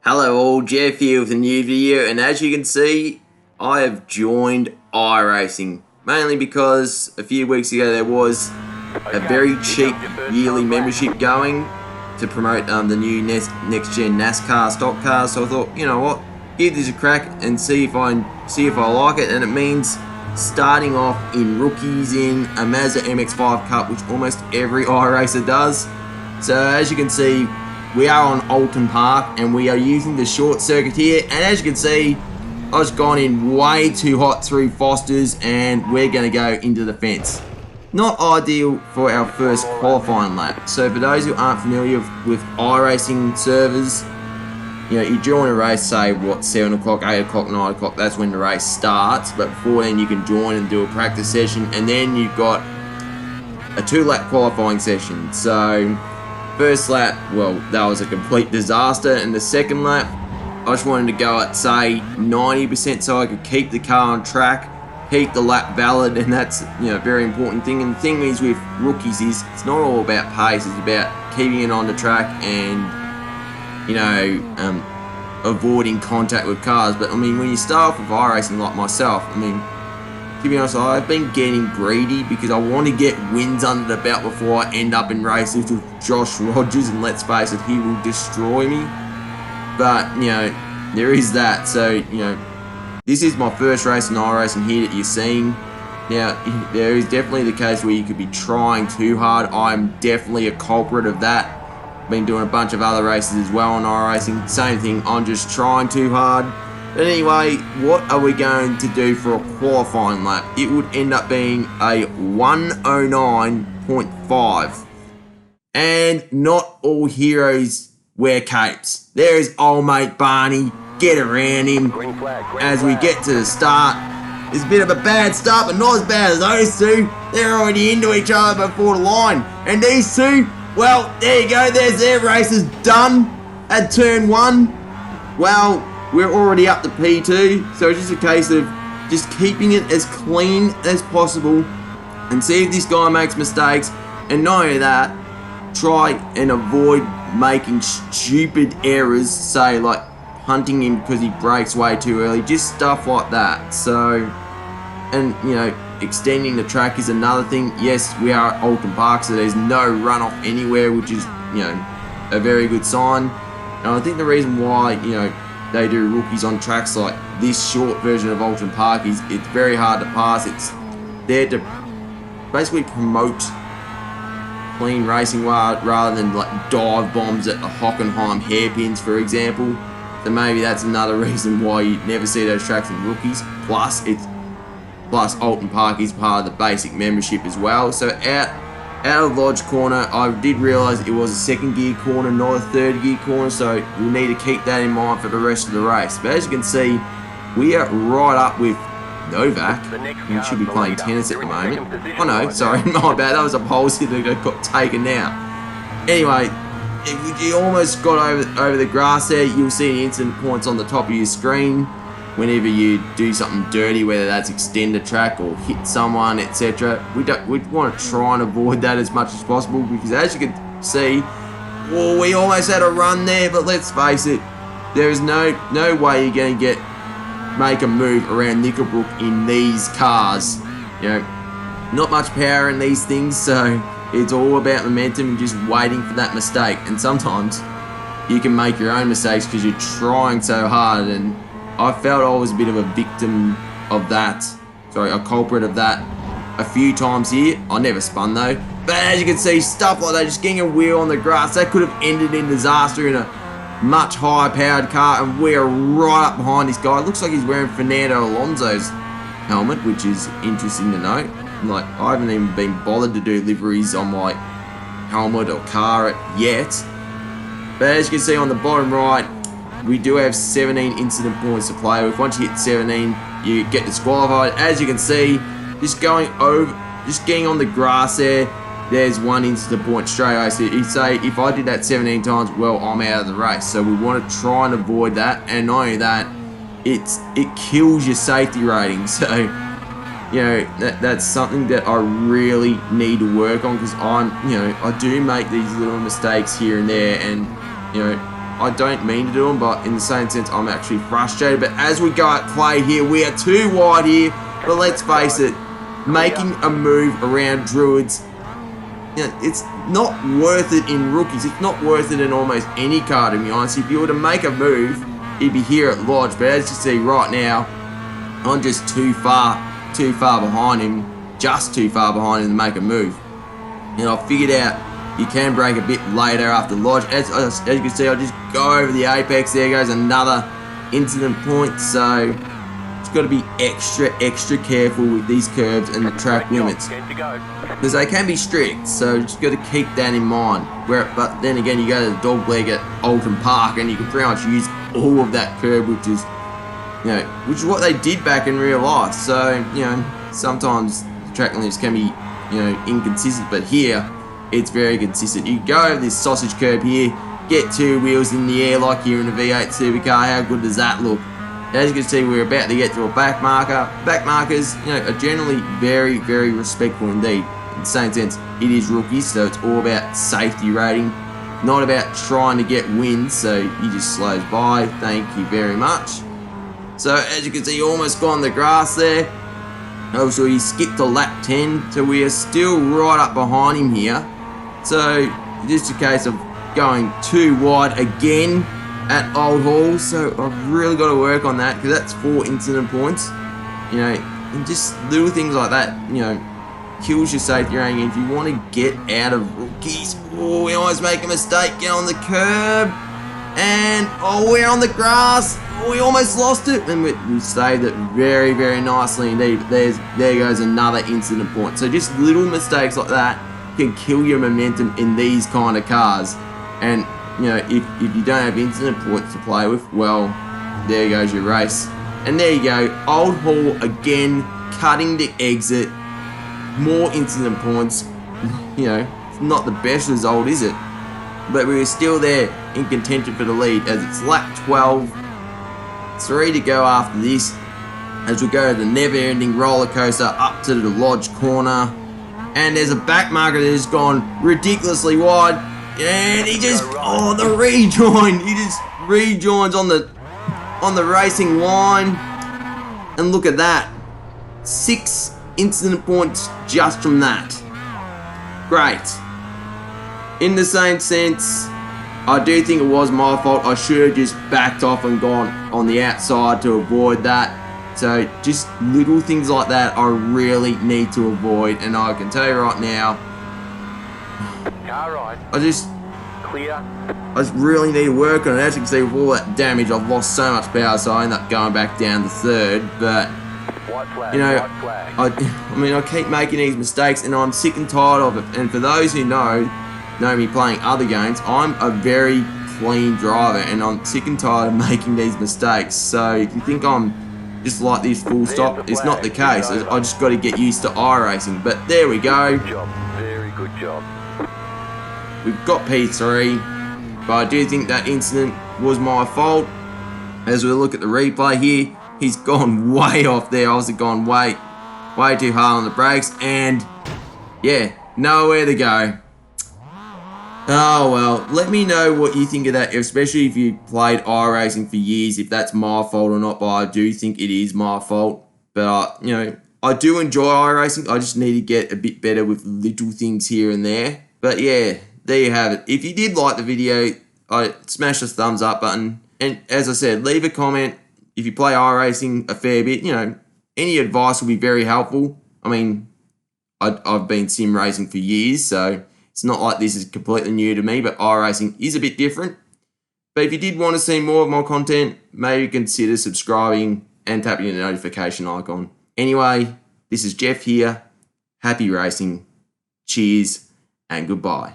Hello all, Jeff here with a new video, and as you can see, I have joined iRacing, mainly because a few weeks ago there was a very cheap yearly membership going to promote the new next-gen NASCAR stock cars, so I thought, you know what, give this a crack and see if I like it, and it means starting off in rookies in a Mazda MX-5 Cup, which almost every iRacer does. So as you can see, we are on Alton Park and we are using the short circuit here, and as you can see, I've just gone in way too hot through Foster's and we're going to go into the fence. Not ideal for our first qualifying lap. So for those who aren't familiar with iRacing servers, you know, you join a race, say what, 7 o'clock, 8 o'clock, 9 o'clock, that's when the race starts, but before then you can join and do a practice session, and then you've got a 2-lap qualifying session. So first lap, well, that was a complete disaster, and the second lap, I just wanted to go at, say, 90% so I could keep the car on track, keep the lap valid, and that's, you know, a very important thing. And the thing is with rookies is, it's not all about pace, it's about keeping it on the track and, you know, avoiding contact with cars. But I mean, when you start off with iRacing like myself, I mean, to be honest, I've been getting greedy because I want to get wins under the belt before I end up in races with Josh Rogers, and let's face it, he will destroy me. But, you know, there is that. So, you know, this is my first race in iRacing here that you're seeing. Now, there is definitely the case where you could be trying too hard. I'm definitely a culprit of that. Been doing a bunch of other races as well on iRacing. Same thing, I'm just trying too hard. But anyway, what are we going to do for a qualifying lap? It would end up being a 109.5. And not all heroes wear capes. There is old mate Barney. Get around him. As we get to the start, it's a bit of a bad start, but not as bad as those two. They're already into each other before the line. And these two, well, there you go. There's their races done at turn 1. Well, we're already up to P2, so it's just a case of just keeping it as clean as possible and see if this guy makes mistakes, and not only that, try and avoid making stupid errors, say like punting him because he brakes way too early, just stuff like that. So, and you know, extending the track is another thing. Yes, we are at Alton Park, so there's no runoff anywhere, which is, you know, a very good sign. And I think the reason why, you know, they do rookies on tracks like this short version of Alton Park is it's very hard to pass. It's there to basically promote clean racing rather than like dive bombs at the Hockenheim hairpins, for example. So maybe that's another reason why you never see those tracks in rookies. Plus Alton Park is part of the basic membership as well. So out of Lodge Corner, I did realise it was a 2nd gear corner, not a 3rd gear corner, so we'll need to keep that in mind for the rest of the race. But as you can see, we are right up with Novak, who should be playing tennis at the moment. Oh no, sorry, my bad, that was a policy that got taken now. Anyway, you almost got over the grass there. You'll see the incident points on the top of your screen whenever you do something dirty, whether that's extend the track or hit someone, etc. We want to try and avoid that as much as possible, because as you can see, well, we almost had a run there, but let's face it, there is no way you're going to make a move around Nickelbrook in these cars. You know, not much power in these things, so it's all about momentum and just waiting for that mistake. And sometimes you can make your own mistakes because you're trying so hard, and I felt I was a bit of a victim of that, a culprit of that a few times here. I never spun though. But as you can see, stuff like that, just getting a wheel on the grass, that could have ended in disaster in a much higher powered car, and we're right up behind this guy. It looks like he's wearing Fernando Alonso's helmet, which is interesting to note. Like, I haven't even been bothered to do liveries on my helmet or car yet. But as you can see on the bottom right, we do have 17 incident points to play with. Once you hit 17, you get disqualified. As you can see, just getting on the grass there, there's 1 incident point straight away. So you say, if I did that 17 times, well, I'm out of the race. So we want to try and avoid that. And not only that, it kills your safety rating. So, you know, that's something that I really need to work on, because I do make these little mistakes here and there, and, you know, I don't mean to do them, but in the same sense, I'm actually frustrated. But as we go at play here, we are too wide here. But let's face it, making a move around druids, you know, it's not worth it in rookies. It's not worth it in almost any car, to be honest. If you were to make a move, it'd be here at Lodge. But as you see right now, I'm just too far behind him. Just too far behind him to make a move. And I figured out you can break a bit later after Lodge. As you can see, I just go over the apex. There goes another incident point. So it's got to be extra careful with these curves and the track limits, because they can be strict. So just got to keep that in mind. But then again, you go to the dog leg at Alton Park, and you can pretty much use all of that curve, which is what they did back in real life. So sometimes the track limits can be inconsistent, but here it's very consistent. You go over this sausage curb here, get two wheels in the air like you're in a V8 supercar. How good does that look? As you can see, we're about to get to a back marker. Back markers, are generally very respectful indeed. In the same sense, it is rookies, so it's all about safety rating, not about trying to get wins. So he just slows by. Thank you very much. So as you can see, almost got on the grass there. Also, he skipped to lap 10, so we are still right up behind him here. So just a case of going too wide again at Old Hall. So I've really got to work on that, because that's 4 incident points. And just little things like that, kills your safety rating. If you want to get out of rookies, we always make a mistake, get on the curb, and we're on the grass. We almost lost it, and we saved it very nicely indeed. There goes another incident point. So just little mistakes like that can kill your momentum in these kind of cars. And if you don't have incident points to play with, well, there goes your race. And there you go, Old Hall again, cutting the exit. More incident points. It's not the best result, is it? But we were still there in contention for the lead, as it's lap 12. 3 to go after this, as we go to the never-ending roller coaster up to the Lodge corner. And there's a back marker that has gone ridiculously wide, and he just the rejoin. He just rejoins on the racing line, and look at that, 6 incident points just from that. Great. In the same sense, I do think it was my fault. I should have just backed off and gone on the outside to avoid that. So just little things like that I really need to avoid. And I can tell you right now, I just really need to work on it. As you can see, with all that damage, I've lost so much power, so I end up going back down to 3rd. But I keep making these mistakes, and I'm sick and tired of it. And for those who know me playing other games, I'm a very clean driver, and I'm sick and tired of making these mistakes. So if you think I'm just like this full stop, it's not the case. I just got to get used to iRacing. But there we go. Very good job. We've got P3, but I do think that incident was my fault. As we look at the replay here, he's gone way off there. I was gone way too hard on the brakes, and yeah, nowhere to go. Oh well, let me know what you think of that, especially if you played iRacing for years, if that's my fault or not. But I do think it is my fault. But I do enjoy iRacing. I just need to get a bit better with little things here and there. But yeah, there you have it. If you did like the video, smash the thumbs up button. And as I said, leave a comment if you play iRacing a fair bit. Any advice will be very helpful. I mean, I've been sim racing for years, so it's not like this is completely new to me, but iRacing is a bit different. But if you did want to see more of my content, maybe consider subscribing and tapping the notification icon. Anyway, this is Jeff here. Happy racing. Cheers and goodbye.